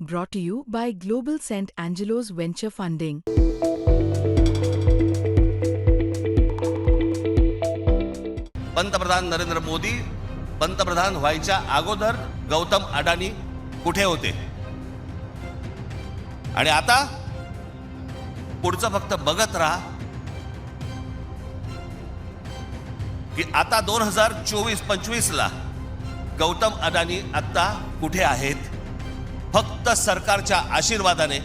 Brought to you by Global St. Angelo's Venture Funding. पंतप्रधान नरेंद्र मोदी पंतप्रधान व्हायच्या अगोदर गौतम अडानी कुठे होते आणि आता पुढचं फक्त बघत राहा की आता 2024-25 ला गौतम अडानी आता कुठे आहेत. फक्त सरकारच्या आशीर्वादाने.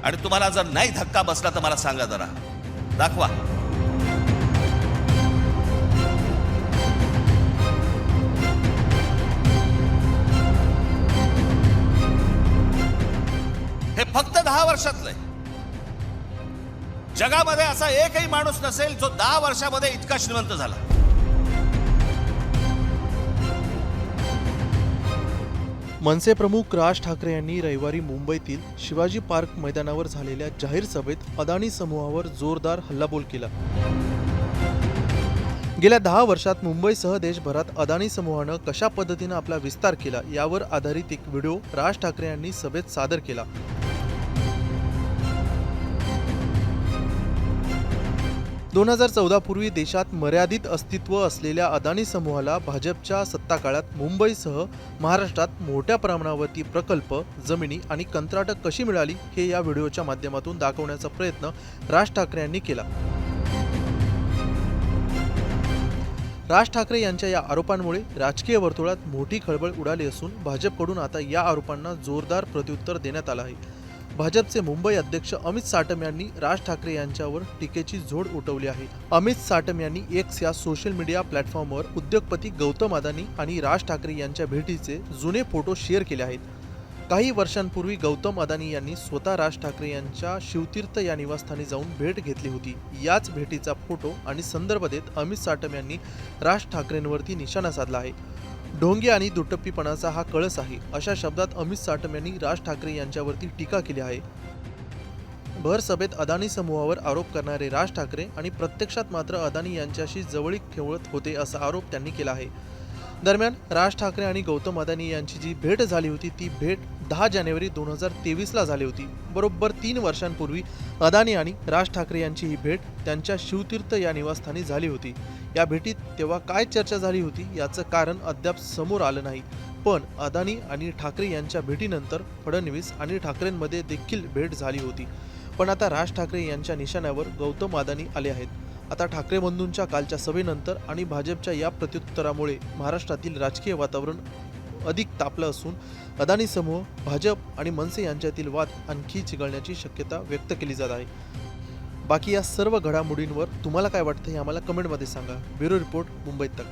आणि तुम्हाला जर नाही धक्का बसला तर मला सांगा, जरा दाखवा. हे फक्त 10 वर्षातलं आहे. जगामध्ये असा एकही माणूस नसेल जो 10 वर्षामध्ये इतका श्रीमंत झाला. मनसे प्रमुख राज ठाकरे यांनी रविवारी मुंबईतील शिवाजी पार्क मैदानावर झालेल्या जाहीर सभेत अदानी समूहावर जोरदार हल्लाबोल केला. गेल्या 10 वर्षात मुंबईसह देशभरात अदानी समूहानं कशा पद्धतीनं आपला विस्तार केला यावर आधारित एक व्हिडिओ राज ठाकरे यांनी सभेत सादर केला. 2014 पूर्वी देशात मर्यादित अस्तित्व असलेल्या अदानी समूहाला भाजपच्या सत्ताकाळात मुंबईसह महाराष्ट्रात मोठ्या प्रमाणावरती प्रकल्प, जमिनी आणि कंत्राटं कशी मिळाली हे या व्हिडिओच्या माध्यमातून दाखवण्याचा प्रयत्न राज ठाकरे यांनी केला. राज ठाकरे यांच्या या आरोपांमुळे राजकीय वर्तुळात मोठी खळबळ उडाली असून भाजपकडून आता या आरोपांना जोरदार प्रत्युत्तर देण्यात आलं आहे. भाजपचे मुंबई अध्यक्ष अमित साटम यांनी राज ठाकरे यांच्यावर टीकेची झोड उठवली आहे. अमित साटम यांनी एक्स या सोशल मीडिया प्लॅटफॉर्मवर उद्योगपती गौतम अदानी आणि राज ठाकरे यांच्या भेटीचे जुने फोटो शेअर केले आहेत. काही वर्षांपूर्वी गौतम अदानी यांनी स्वतः राज ठाकरे यांच्या शिवतीर्थ या निवासस्थानी जाऊन भेट घेतली होती. याच भेटीचा फोटो आणि संदर्भ देत अमित साटम यांनी राज ठाकरेंवरती निशाणा साधला आहे. ढोंगी आणि दुटप्पीपणाचा हा कळस आहे, अशा शब्दात अमित साटम यांनी राज ठाकरे यांच्यावरती टीका केली आहे. भर सभेत अदानी समूहावर आरोप करणारे राज ठाकरे आणि प्रत्यक्षात मात्र अदानी यांच्याशी जवळीक ठेवत होते असा आरोप त्यांनी केला आहे. दरम्यान राज ठाकरे आणि गौतम अदानी यांची जी भेट झाली होती ती भेट 10 जानेवारी 2023 ला झाली होती. बरोबर 3 वर्षांपूर्वी अदानी आणि राज ठाकरे यांची ही भेट त्यांच्या शिवतीर्थ या निवासस्थानी झाली होती. या भेटीत तेव्हा काय चर्चा झाली होती याचं कारण अद्याप समोर आलं नाही. पण अदानी आणि ठाकरे यांच्या भेटीनंतर फडणवीस आणि ठाकरेंमध्ये देखील भेट झाली होती. पण आता राज ठाकरे यांच्या निशाण्यावर गौतम अदानी आले आहेत. आता ठाकरे बंधूंच्या कालच्या सभेनंतर आणि भाजपच्या या प्रत्युत्तरामुळे महाराष्ट्रातील राजकीय वातावरण अधिक तापलं असून अदानी समूह, भाजप आणि मनसे यांच्यातील वाद आणखी चिघळण्याची शक्यता व्यक्त केली जात आहे. बाकी या सर्व घडामोडींवर तुम्हाला काय वाटतं हे आम्हाला कमेंटमध्ये सांगा. ब्युरो रिपोर्ट, मुंबई तक.